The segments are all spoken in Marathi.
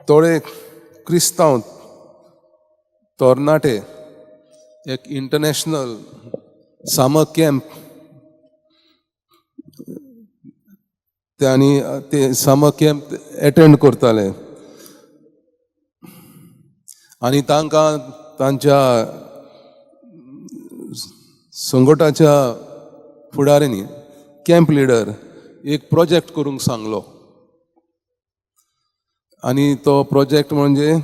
थोडे क्रिस्तांव तरणाटे एक इंटरनॅशनल समर कॅम्प त्यांनी ते समर कॅम्प अटेंड करताले आणि तांकां तांच्या संघटाच्या फुडाऱ्यांनी कॅम्प लिडर एक प्रोजेक्ट करूंक सांगलो आणि तो प्रोजेक्ट म्हणजे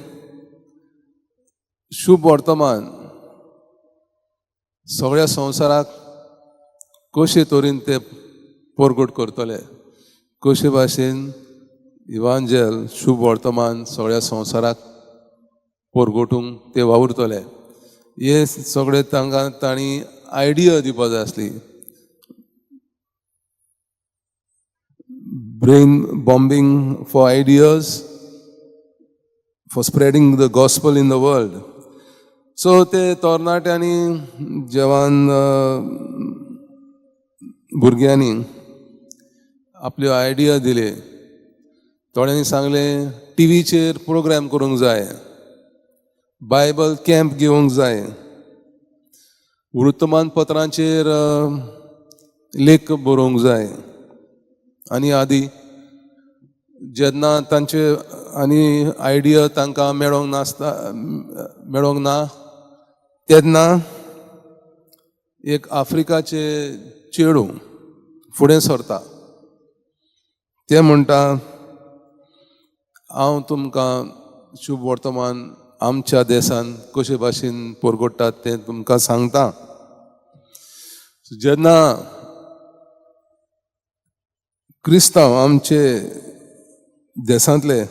शुभ वर्तमान सगळ्या संवसाराक कशे तरेन ते परगट करतले, कशे भाशेन इवांजेल शुभ वर्तमान सगळ्या संवसाराक परगटूंक ते वावुरतले हे सगळे तांकां तांणी आयडिया दिवपा जाय आसली. Brain bombing for ideas for spreading the gospel in the world. So ते तरणाट्यांनी जवान भुरग्यांनी आपल्यो आयडिया दिले. थोड्यांनी सांगले टीव्हीचेर प्रोग्राम करूंक जाय, बायबल कॅम्प घेवंक जाय, वृत्तमानपत्रांचेर लेख बरोवंक जाय. आनी आदी जेन्ना तांचे आनी आयडिया तांकां मेळोंक ना तेन्ना एक आफ्रिकाचे चेडूं फुडें सरता. ते म्हणटा हांव तुमकां शुभ वर्तमान आमच्या देशान कशे भाशेन परगडटात तें तुमकां सांगता. जेन्ना क्रिस्तांव आमचे देशांतले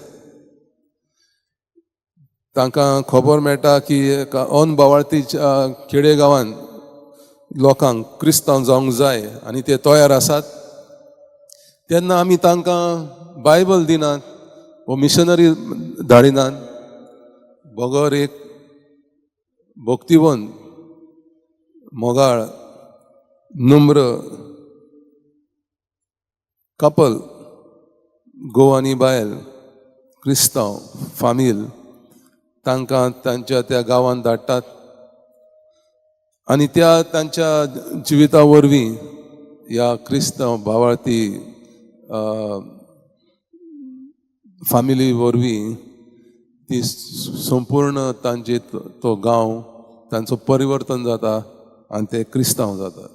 तांकां खबर मेळटा की अंध बावार्थीच्या खेडेगांवांत लोकांक क्रिस्तांव जावंक जाय आनी ते तयार आसात, तेन्ना आमी तांकां बायबल दिनात वो मिशनरी धाडिनात. बगर एक भक्तिवंत मोगाळ नम्र कपल घोव आनी बायल क्रिस्तांव फामील तांकां तांच्या त्या गांवांत धाडटात आनी त्या तांच्या जिविता वरवीं ह्या क्रिस्तांव भावार्थी फामिली वरवीं ती संपूर्ण तांचे तो गांव तांचो परिवर्तन जाता आनी ते क्रिस्तांव जातात.